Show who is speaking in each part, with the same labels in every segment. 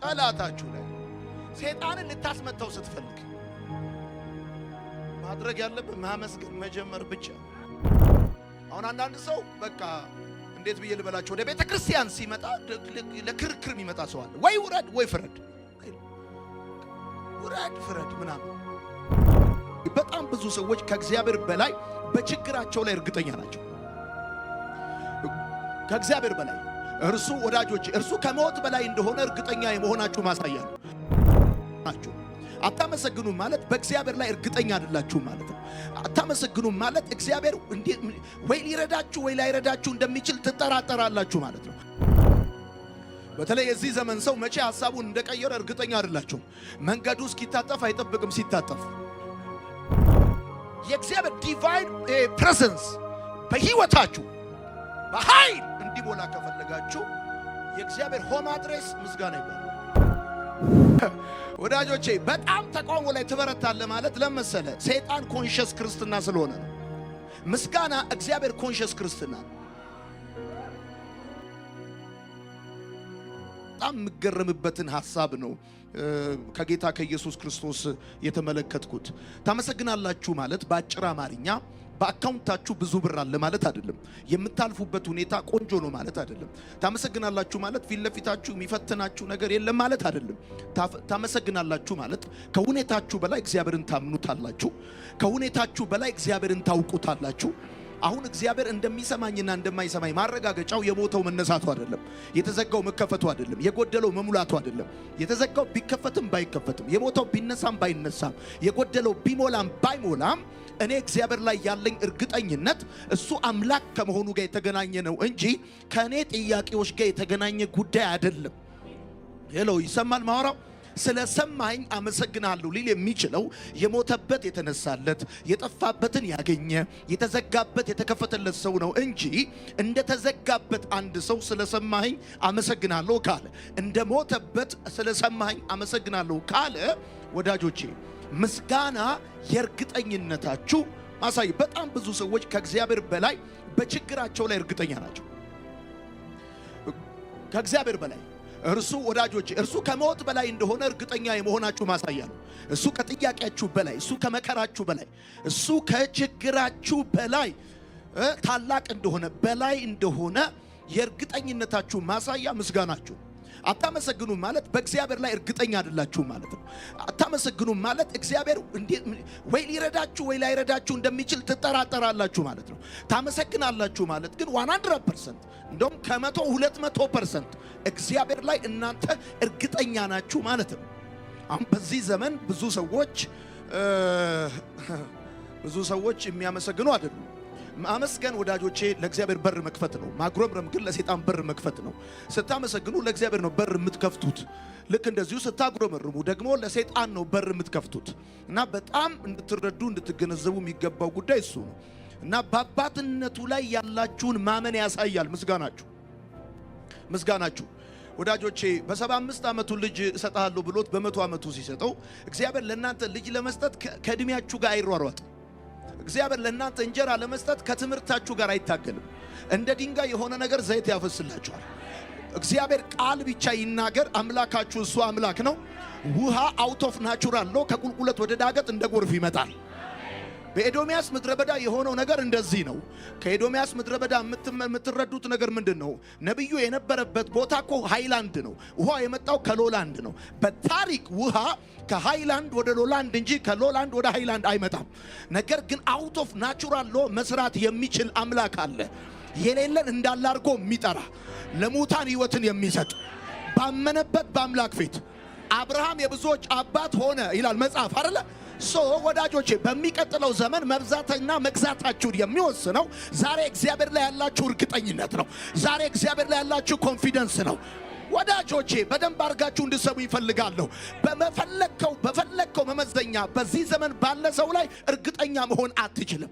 Speaker 1: ጠላታችሁ ላይ ሰይጣንን ልታስመታው ስትፈልግ ማድረግ ያለብህ ማመስገን መጀመር ብቻ። አሁን አንዳንድ ሰው በቃ እንዴት ብዬ ልበላችሁ ወደ ቤተ ክርስቲያን ሲመጣ ለክርክር የሚመጣ ሰው አለ። ወይ ውረድ ወይ ፍረድ፣ ውረድ ፍረድ ምናምን። በጣም ብዙ ሰዎች ከእግዚአብሔር በላይ በችግራቸው ላይ እርግጠኛ ናቸው። ከእግዚአብሔር በላይ እርሱ ወዳጆች እርሱ ከሞት በላይ እንደሆነ እርግጠኛ የመሆናችሁ ማሳያ ነው። አታመሰግኑም ማለት በእግዚአብሔር ላይ እርግጠኛ አይደላችሁ ማለት ነው። አታመሰግኑም ማለት እግዚአብሔር ወይ ሊረዳችሁ ወይ ላይረዳችሁ እንደሚችል ትጠራጠራላችሁ ማለት ነው። በተለይ የዚህ ዘመን ሰው መቼ ሐሳቡን እንደቀየረ እርግጠኛ አይደላችሁ። መንገዱ እስኪታጠፍ አይጠብቅም ሲታጠፍ። የእግዚአብሔር ዲቫይን ፕሬዘንስ በህይወታችሁ በኃይል እንዲሞላ ከፈለጋችሁ የእግዚአብሔር ሆም አድሬስ ምስጋና ይባላል። ወዳጆቼ በጣም ተቃውሞ ላይ ትበረታለህ ማለት ለመሰለ ሰይጣን ኮንሺየስ ክርስትና ስለሆነ ነው። ምስጋና እግዚአብሔር ኮንሺየስ ክርስትና ነው። በጣም የምገረምበትን ሐሳብ ነው ከጌታ ከኢየሱስ ክርስቶስ የተመለከትኩት። ታመሰግናላችሁ ማለት በአጭር አማርኛ በአካውንታችሁ ብዙ ብር አለ ማለት አይደለም። የምታልፉበት ሁኔታ ቆንጆ ነው ማለት አይደለም። ታመሰግናላችሁ ማለት ፊት ለፊታችሁ የሚፈትናችሁ ነገር የለም ማለት አይደለም። ታመሰግናላችሁ ማለት ከሁኔታችሁ በላይ እግዚአብሔርን ታምኑታላችሁ። ከሁኔታችሁ በላይ እግዚአብሔርን ታውቁታላችሁ። አሁን እግዚአብሔር እንደሚሰማኝና እንደማይሰማኝ ማረጋገጫው የሞተው መነሳቱ አይደለም፣ የተዘጋው መከፈቱ አይደለም፣ የጎደለው መሙላቱ አይደለም። የተዘጋው ቢከፈትም ባይከፈትም፣ የሞተው ቢነሳም ባይነሳም፣ የጎደለው ቢሞላም ባይሞላም እኔ እግዚአብሔር ላይ ያለኝ እርግጠኝነት እሱ አምላክ ከመሆኑ ጋር የተገናኘ ነው እንጂ ከኔ ጥያቄዎች ጋር የተገናኘ ጉዳይ አይደለም። ሄሎ ይሰማል ማወራው? ስለሰማኝ አመሰግናለሁ ሊል የሚችለው የሞተበት የተነሳለት የጠፋበትን ያገኘ የተዘጋበት የተከፈተለት ሰው ነው እንጂ እንደተዘጋበት አንድ ሰው ስለሰማኝ አመሰግናለሁ ካለ እንደሞተበት ስለሰማኝ አመሰግናለሁ ካለ ወዳጆቼ ምስጋና የእርግጠኝነታችሁ ማሳይ። በጣም ብዙ ሰዎች ከእግዚአብሔር በላይ በችግራቸው ላይ እርግጠኛ ናቸው። ከእግዚአብሔር በላይ እርሱ ወዳጆች እርሱ ከሞት በላይ እንደሆነ እርግጠኛ የመሆናችሁ ማሳያ ነው። እሱ ከጥያቄያችሁ በላይ፣ እሱ ከመከራችሁ በላይ፣ እሱ ከችግራችሁ በላይ ታላቅ እንደሆነ በላይ እንደሆነ የእርግጠኝነታችሁ ማሳያ ምስጋናችሁ። አታመሰግኑም ማለት በእግዚአብሔር ላይ እርግጠኛ አይደላችሁ ማለት ነው። አታመሰግኑም ማለት እግዚአብሔር ወይ ሊረዳችሁ ወይ ላይረዳችሁ እንደሚችል ትጠራጠራላችሁ ማለት ነው። ታመሰግናላችሁ ማለት ግን 100% እንደውም ከመቶ 200% እግዚአብሔር ላይ እናንተ እርግጠኛ ናችሁ ማለት ነው። አሁን በዚህ ዘመን ብዙ ሰዎች የሚያመሰግኑ አይደሉም። ማመስገን ወዳጆቼ ለእግዚአብሔር በር መክፈት ነው። ማጉረምረም ግን ለሰይጣን በር መክፈት ነው። ስታመሰግኑ ለእግዚአብሔር ነው በር የምትከፍቱት። ልክ እንደዚሁ ስታጉረመርሙ ደግሞ ለሰይጣን ነው በር የምትከፍቱት። እና በጣም እንድትረዱ እንድትገነዘቡ የሚገባው ጉዳይ እሱ ነው። እና በአባትነቱ ላይ ያላችሁን ማመን ያሳያል ምስጋናችሁ። ወዳጆቼ በ75 ዓመቱ ልጅ እሰጣለሁ ብሎት በ100 ዓመቱ ሲሰጠው እግዚአብሔር ለእናንተ ልጅ ለመስጠት ከእድሜያችሁ ጋር አይሯሯጥም። እግዚአብሔር ለእናንተ እንጀራ ለመስጠት ከትምህርታችሁ ጋር አይታገልም። እንደ ድንጋይ የሆነ ነገር ዘይት ያፈስላችኋል። እግዚአብሔር ቃል ብቻ ይናገር። አምላካችሁ እሱ አምላክ ነው። ውሃ አውት ኦፍ ናቹራል ሎ ከቁልቁለት ወደ ዳገት እንደ ጎርፍ ይመጣል። በኤዶሚያስ ምድረ በዳ የሆነው ነገር እንደዚህ ነው። ከኤዶሚያስ ምድረ በዳ የምትረዱት ነገር ምንድነው? ነብዩ የነበረበት ቦታ እኮ ሃይላንድ ነው። ውሃ የመጣው ከሎላንድ ነው። በታሪክ ውሃ ከሃይላንድ ወደ ሎላንድ እንጂ ከሎላንድ ወደ ሃይላንድ አይመጣም። ነገር ግን አውት ኦፍ ናቹራል ሎ መስራት የሚችል አምላክ አለ። የሌለን እንዳለ አድርጎ የሚጠራ ለሙታን ሕይወትን የሚሰጥ ባመነበት በአምላክ ፊት አብርሃም የብዙዎች አባት ሆነ ይላል መጽሐፍ አይደለ? ወዳጆቼ በሚቀጥለው ዘመን መብዛትና መግዛታችሁን የሚወስነው ዛሬ እግዚአብሔር ላይ ያላችሁ እርግጠኝነት ነው። ዛሬ እግዚአብሔር ላይ ያላችሁ ኮንፊደንስ ነው። ወዳጆቼ በደንብ አድርጋችሁ እንድሰሙ ይፈልጋለሁ። በፈለከው መመዘኛ በዚህ ዘመን ባለ ሰው ላይ እርግጠኛ መሆን አትችልም።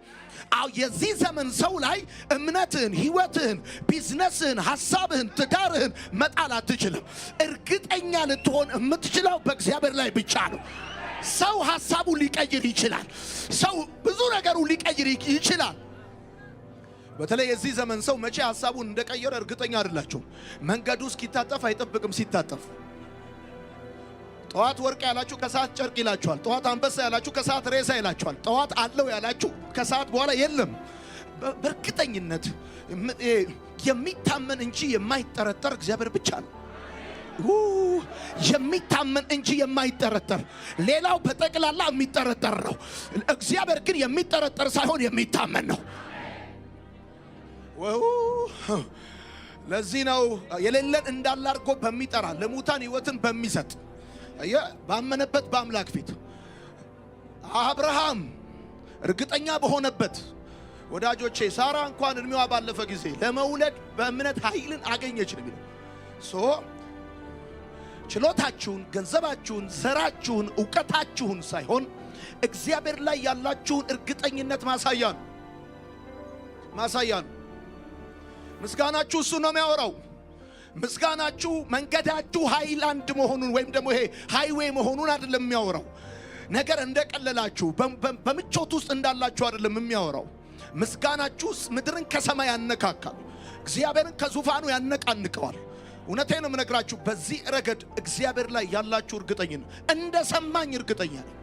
Speaker 1: የዚህ ዘመን ሰው ላይ እምነትህን፣ ህይወትህን፣ ቢዝነስህን፣ ሐሳብህን፣ ትዳርህን መጣል አትችልም። እርግጠኛ ልትሆን የምትችለው በእግዚአብሔር ላይ ብቻ ነው። ሰው ሐሳቡ ሊቀይር ይችላል። ሰው ብዙ ነገሩ ሊቀይር ይችላል። በተለይ የዚህ ዘመን ሰው መቼ ሐሳቡን እንደቀየረ እርግጠኛ አይደላችሁ። መንገዱ እስኪታጠፍ አይጠብቅም ሲታጠፍ። ጠዋት ወርቅ ያላችሁ ከሰዓት ጨርቅ ይላችኋል። ጠዋት አንበሳ ያላችሁ ከሰዓት ሬሳ ይላችኋል። ጠዋት አለው ያላችሁ ከሰዓት በኋላ የለም። በእርግጠኝነት የሚታመን እንጂ የማይጠረጠር እግዚአብሔር ብቻ ነው። የሚታመን እንጂ የማይጠረጠር፣ ሌላው በጠቅላላ የሚጠረጠር ነው። እግዚአብሔር ግን የሚጠረጠር ሳይሆን የሚታመን ነው። ለዚህ ነው የሌለን እንዳለ አድርጎ በሚጠራ ለሙታን ሕይወትን በሚሰጥ ባመነበት በአምላክ ፊት አብርሃም እርግጠኛ በሆነበት ወዳጆቼ ሳራ እንኳን እድሜዋ ባለፈ ጊዜ ለመውለድ በእምነት ኃይልን አገኘች ነው የሚለው። ችሎታችሁን፣ ገንዘባችሁን፣ ዘራችሁን፣ ዕውቀታችሁን ሳይሆን እግዚአብሔር ላይ ያላችሁን እርግጠኝነት ማሳያ ነው። ምስጋናችሁ እሱ ነው የሚያወራው። ምስጋናችሁ መንገዳችሁ ሃይላንድ መሆኑን ወይም ደግሞ ይሄ ሃይዌይ መሆኑን አይደለም የሚያወራው። ነገር እንደቀለላችሁ በምቾት ውስጥ እንዳላችሁ አይደለም የሚያወራው። ምስጋናችሁ ምድርን ከሰማይ ያነካካል፣ እግዚአብሔርን ከዙፋኑ ያነቃንቀዋል። እውነቴን ነው የምነግራችሁ። በዚህ ረገድ እግዚአብሔር ላይ ያላችሁ እርግጠኝነት እንደሰማኝ እርግጠኛ ነኝ።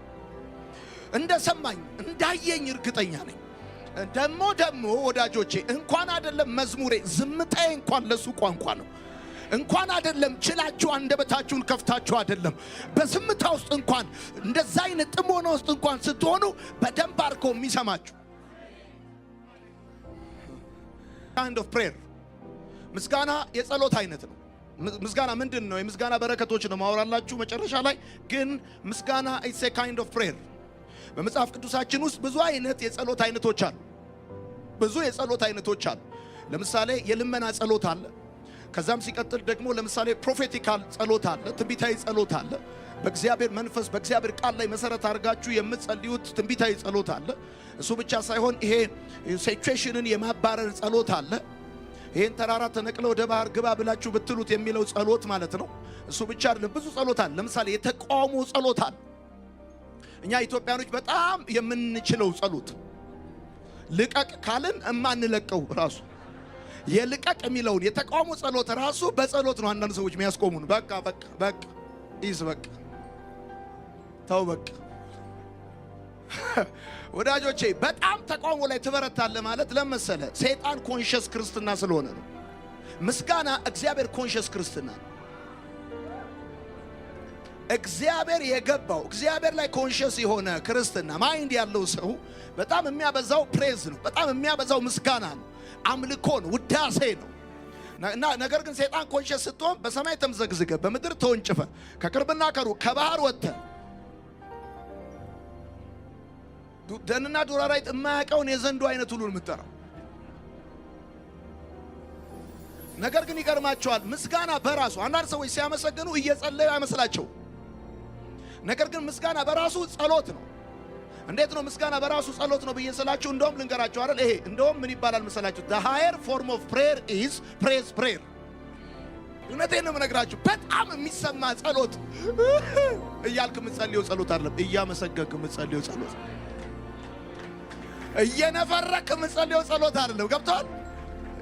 Speaker 1: እንደሰማኝ እንዳየኝ እርግጠኛ ነኝ። ደግሞ ወዳጆቼ እንኳን አይደለም መዝሙሬ፣ ዝምታዬ እንኳን ለሱ ቋንቋ ነው። እንኳን አይደለም ችላችሁ አንደበታችሁን ከፍታችሁ አይደለም፣ በዝምታ ውስጥ እንኳን እንደዛ አይነት ጥሞና ውስጥ እንኳን ስትሆኑ በደንብ አድርጎ የሚሰማችሁ kind of prayer። ምስጋና የጸሎት አይነት ነው። ምስጋና ምንድን ነው? የምስጋና በረከቶች ነው ማወራላችሁ መጨረሻ ላይ። ግን ምስጋና it's a kind of prayer። በመጽሐፍ ቅዱሳችን ውስጥ ብዙ አይነት የጸሎት አይነቶች አሉ። ብዙ የጸሎት አይነቶች አሉ። ለምሳሌ የልመና ጸሎት አለ። ከዛም ሲቀጥል ደግሞ ለምሳሌ ፕሮፌቲካል ጸሎት አለ፣ ትንቢታዊ ጸሎት አለ። በእግዚአብሔር መንፈስ በእግዚአብሔር ቃል ላይ መሰረት አድርጋችሁ የምትጸልዩት ትንቢታዊ ጸሎት አለ። እሱ ብቻ ሳይሆን ይሄ ሲቹዌሽንን የማባረር ጸሎት አለ። ይሄን ተራራ ተነቅለ ወደ ባህር ግባ ብላችሁ ብትሉት የሚለው ጸሎት ማለት ነው። እሱ ብቻ አይደለም፣ ብዙ ጸሎት አለ። ለምሳሌ የተቃውሞ ጸሎት አለ። እኛ ኢትዮጵያኖች በጣም የምንችለው ጸሎት ልቀቅ ካልን እማንለቀው ራሱ የልቀቅ የሚለውን የተቃውሞ ጸሎት ራሱ በጸሎት ነው አንዳንድ ሰዎች የሚያስቆሙን። በቃ ኢዝ በቃ ተው በቃ። ወዳጆቼ በጣም ተቃውሞ ላይ ትበረታለህ ማለት ለመሰለ ሰይጣን ኮንሺየስ ክርስትና ስለሆነ ነው። ምስጋና እግዚአብሔር ኮንሺየስ ክርስትና ነው። እግዚአብሔር የገባው እግዚአብሔር ላይ ኮንሺየስ የሆነ ክርስትና ማይንድ ያለው ሰው በጣም የሚያበዛው ፕሬዝ ነው። በጣም የሚያበዛው ምስጋና ነው፣ አምልኮ ነው፣ ውዳሴ ነው። ነገር ግን ሰይጣን ኮንሺየስ ስትሆን በሰማይ ተምዘግዝገ በምድር ተወንጭፈ ከቅርብና ከሩቅ ከባህር ወጥተ ደንና ዱር አራዊት የማያውቀውን የዘንዶ አይነት ሁሉ የምትጠራው። ነገር ግን ይገርማቸዋል ምስጋና በራሱ አንዳንድ ሰዎች ሲያመሰግኑ እየጸለዩ አይመስላቸው። ነገር ግን ምስጋና በራሱ ጸሎት ነው። እንዴት ነው ምስጋና በራሱ ጸሎት ነው ብዬ ስላችሁ እንደውም ልንገራችሁ አይደል? ይሄ እንደውም ምን ይባላል መሰላችሁ? the higher form of prayer is praise prayer። እውነቴን ነው የምነግራችሁ። በጣም የሚሰማ ጸሎት እያልክ የምትጸልየው ጸሎት አይደለም፣ እያመሰገንክ የምትጸልየው ጸሎት፣ እየነፈረክ የምትጸልየው ጸሎት አይደለም። ገብቶሃል?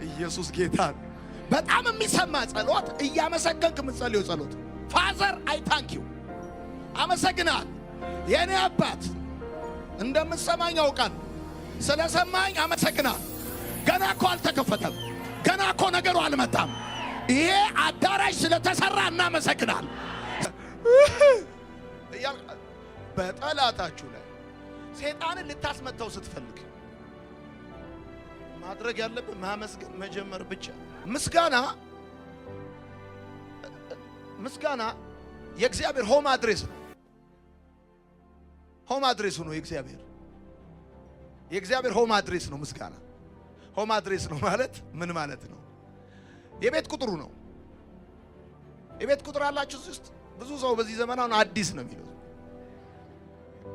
Speaker 1: ኢየሱስ ጌታ። በጣም የሚሰማ ጸሎት እያመሰገንክ የምትጸልየው ጸሎት። ፋዘር አይ ታንክ ዩ፣ አመሰግናል የኔ አባት እንደምትሰማኝ አውቃለሁ። ስለሰማኝ አመሰግናል። ገና እኮ አልተከፈተም፣ ገና እኮ ነገሩ አልመጣም። ይሄ አዳራሽ ስለተሰራ እናመሰግናል። በጠላታችሁ ላይ ሰይጣንን ልታስመታው ስትፈልግ ማድረግ ያለብህ ማመስገን መጀመር ብቻ። ምስጋና የእግዚአብሔር ሆም አድሬስ ነው። ሆም አድሬስ ነው የእግዚአብሔር ሆም አድሬስ ነው ምስጋና። ሆም አድሬስ ነው ማለት ምን ማለት ነው? የቤት ቁጥሩ ነው። የቤት ቁጥር አላችሁ ውስጥ ብዙ ሰው በዚህ ዘመን አሁን አዲስ ነው የሚለው፣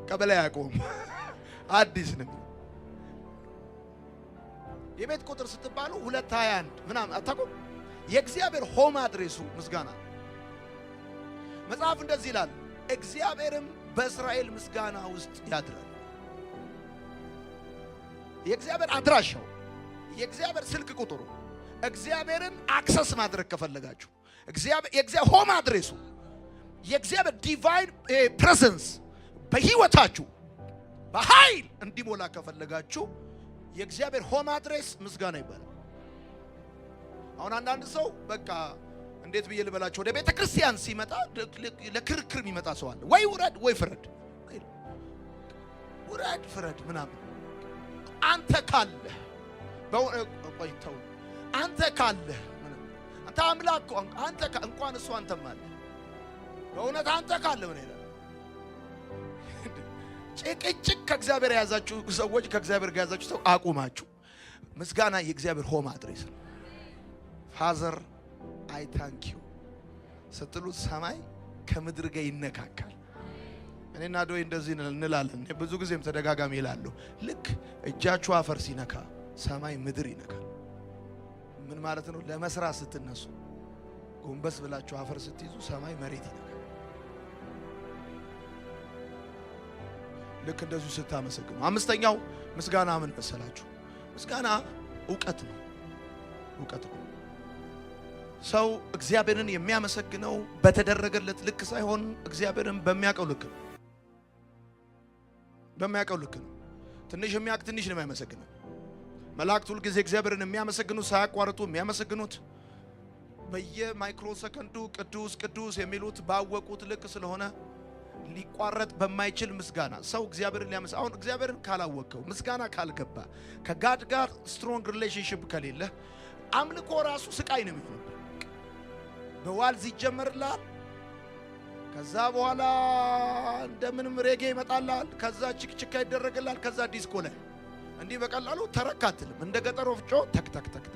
Speaker 1: ቀበሌ ያቆም አዲስ ነው የሚለው። የቤት ቁጥር ስትባሉ 221 ምናምን አታውቁም? የእግዚአብሔር ሆም አድሬሱ ምስጋና። መጽሐፍ እንደዚህ ይላል፣ እግዚአብሔርም በእስራኤል ምስጋና ውስጥ ያድራል። የእግዚአብሔር አድራሻው፣ የእግዚአብሔር ስልክ ቁጥሩ፣ እግዚአብሔርን አክሰስ ማድረግ ከፈለጋችሁ የእግዚአብሔር ሆም አድሬሱ የእግዚአብሔር ዲቫይን ፕሬዘንስ በህይወታችሁ በኃይል እንዲሞላ ከፈለጋችሁ የእግዚአብሔር ሆም አድሬስ ምስጋና ይባላል። አሁን አንዳንድ ሰው በቃ እንዴት ብዬ ልበላችሁ ወደ ቤተ ክርስቲያን ሲመጣ ለክርክር የሚመጣ ሰው አለ። ወይ ውረድ ወይ ፍረድ፣ ውረድ ፍረድ ምናምን። አንተ ካለ ቆይተው አንተ ካለ አንተ አምላክ አንተ እንኳን እሱ አንተም አለ በእውነት አንተ ካለ ምን ይላል? ጭቅጭቅ ከእግዚአብሔር የያዛችሁ ሰዎች ከእግዚአብሔር ጋር የያዛችሁ ሰው አቁማችሁ ምስጋና የእግዚአብሔር ሆም አድሬስ ነው። ፋዘር አይ ታንክ ዩ ስትሉት ሰማይ ከምድር ጋር ይነካካል። እኔና ዶይ እንደዚህ እንላለን። ብዙ ጊዜም ተደጋጋሚ ይላሉ። ልክ እጃችሁ አፈር ሲነካ ሰማይ ምድር ይነካል። ምን ማለት ነው? ለመስራት ስትነሱ ጎንበስ ብላችሁ አፈር ስትይዙ ሰማይ መሬት ይነካል። ልክ እንደዚህ ስታመሰግኑ። አምስተኛው ምስጋና ምን መሰላችሁ? ምስጋና ዕውቀት ነው። ዕውቀት ነው። ሰው እግዚአብሔርን የሚያመሰግነው በተደረገለት ልክ ሳይሆን እግዚአብሔርን በሚያውቀው ልክ ነው። በሚያውቀው ልክ ነው። ትንሽ የሚያውቅ ትንሽ ነው የሚያመሰግነው። መላእክት ሁል ጊዜ እግዚአብሔርን የሚያመሰግኑት ሳያቋርጡ የሚያመሰግኑት በየማይክሮ ሰከንዱ ቅዱስ ቅዱስ የሚሉት ባወቁት ልክ ስለሆነ ሊቋረጥ በማይችል ምስጋና ሰው እግዚአብሔርን ሊያመሰግን። አሁን እግዚአብሔርን ካላወቀው ምስጋና ካልገባ ከጋድ ጋር ስትሮንግ ሪሌሽንሺፕ ከሌለ አምልኮ ራሱ ስቃይ ነው የሚሆነው። በዋልዝ ይጀመርላል። ከዛ በኋላ እንደምንም ሬጌ ይመጣላል። ከዛ ችክችካ ይደረግላል። ከዛ ዲስኮ ላይ እንዲህ በቀላሉ ተረካትልም። እንደ ገጠር ወፍጮ ተክ ተክ ተክ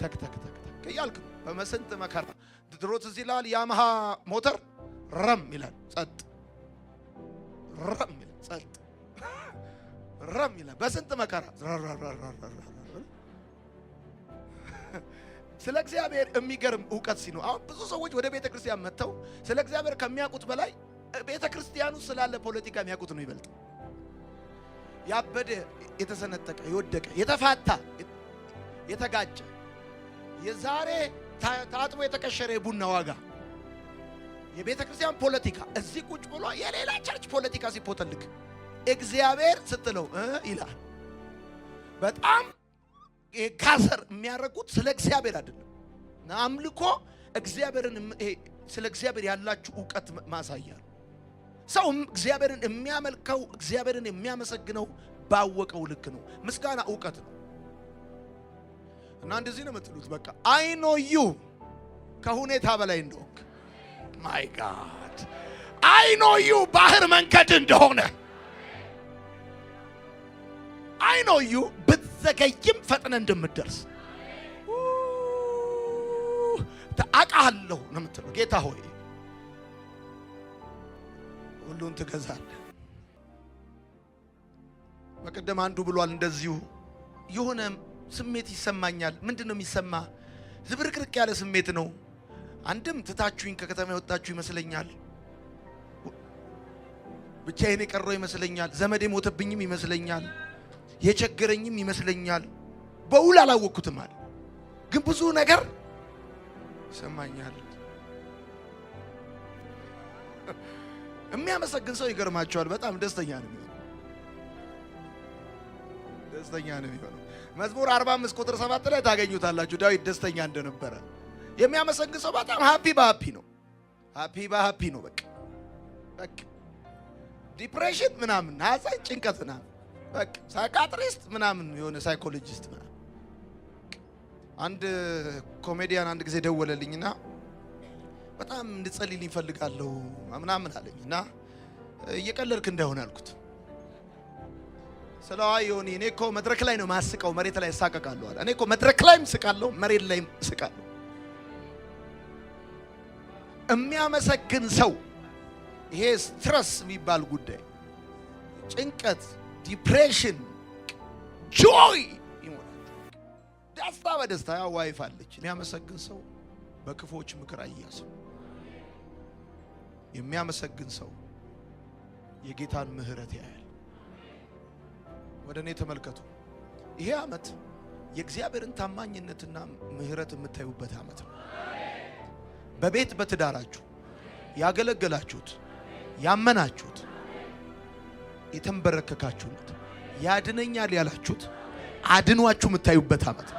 Speaker 1: ተክ ተክ ተክ ተክ እያልክ በመስንት መከራ ድሮ ትዝ ይላል። ያማሃ ሞተር ረም ይላል ጸጥ፣ ረም ይላል ጸጥ፣ ረም ይላል በስንት መከራ። ስለ እግዚአብሔር የሚገርም ዕውቀት ሲኖር አሁን ብዙ ሰዎች ወደ ቤተ ክርስቲያን መጥተው ስለ እግዚአብሔር ከሚያውቁት በላይ ቤተ ክርስቲያኑ ስላለ ፖለቲካ የሚያውቁት ነው ይበልጥ። ያበደ፣ የተሰነጠቀ፣ የወደቀ፣ የተፋታ፣ የተጋጨ የዛሬ ታጥቦ የተቀሸረ የቡና ዋጋ የቤተ ክርስቲያን ፖለቲካ እዚህ ቁጭ ብሎ የሌላ ቸርች ፖለቲካ ሲፖተልክ እግዚአብሔር ስትለው ይላል። በጣም ጋዘር የሚያረጉት ስለ እግዚአብሔር አይደለም። አምልኮ እግዚአብሔርን ስለ እግዚአብሔር ያላችሁ ዕውቀት ማሳያ ነው። ሰው እግዚአብሔርን የሚያመልከው እግዚአብሔርን የሚያመሰግነው ባወቀው ልክ ነው። ምስጋና ዕውቀት ነው። እና እንደዚህ ነው የምትሉት በቃ አይ ኖ ዩ ከሁኔታ በላይ እንደሆንክ ማይ ጋድ አይ ኖ ዩ ባህር መንገድ እንደሆነ አይ ኖ ዩ ዘገይም ፈጥነ እንደምትደርስ አውቃለሁ ነው የምትለው። ጌታ ሆይ ሁሉን ትገዛለህ። በቀደም አንዱ ብሏል እንደዚሁ የሆነ ስሜት ይሰማኛል። ምንድነው የሚሰማ? ዝብርቅርቅ ያለ ስሜት ነው። አንድም ትታችሁኝ ከከተማ የወጣችሁ ይመስለኛል። ብቻዬን የቀረው ይመስለኛል። ዘመዴ ሞተብኝም ይመስለኛል። የቸገረኝም ይመስለኛል። በውል አላወቅኩትም አለ። ግን ብዙ ነገር ይሰማኛል። የሚያመሰግን ሰው ይገርማቸዋል። በጣም ደስተኛ ነው የሚሆነው። ደስተኛ ነው የሚሆነው። መዝሙር 45 ቁጥር 7 ላይ ታገኙታላችሁ። ዳዊት ደስተኛ እንደነበረ የሚያመሰግን ሰው በጣም ሃፒ በሃፒ ነው። ሃፒ በሃፒ ነው። በቃ ዲፕሬሽን ምናምን ሐዘን፣ ጭንቀት ምናምን በቃ ሳይካትሪስት ምናምን የሆነ ሳይኮሎጂስት ምናምን። አንድ ኮሜዲያን አንድ ጊዜ ደወለልኝና በጣም እንድጸልይልኝ ፈልጋለሁ ምናምን አለኝና እየቀለልክ እንዳይሆን አልኩት። ስለዋይ ዮኒ እኔ እኮ መድረክ ላይ ነው ማስቀው፣ መሬት ላይ እሳቀቃለሁ አለ። እኔ እኮ መድረክ ላይም ስቃለሁ፣ መሬት ላይም ስቃለሁ። የሚያመሰግን ሰው ይሄ ስትረስ የሚባል ጉዳይ፣ ጭንቀት፣ ዲፕሬሽን፣ ጆይ ይሞላል። ደስታ በደስታ ያው ዋይፍ አለች። የሚያመሰግን ሰው በክፎች ምክር አይያዝም። የሚያመሰግን ሰው የጌታን ምሕረት ያያል። ወደ እኔ ተመልከቱ። ይሄ ዓመት የእግዚአብሔርን ታማኝነትና ምሕረት የምታዩበት ዓመት ነው። በቤት በትዳራችሁ፣ ያገለገላችሁት፣ ያመናችሁት፣ የተንበረከካችሁት፣ ያድነኛል ያላችሁት አድኗችሁ የምታዩበት ዓመት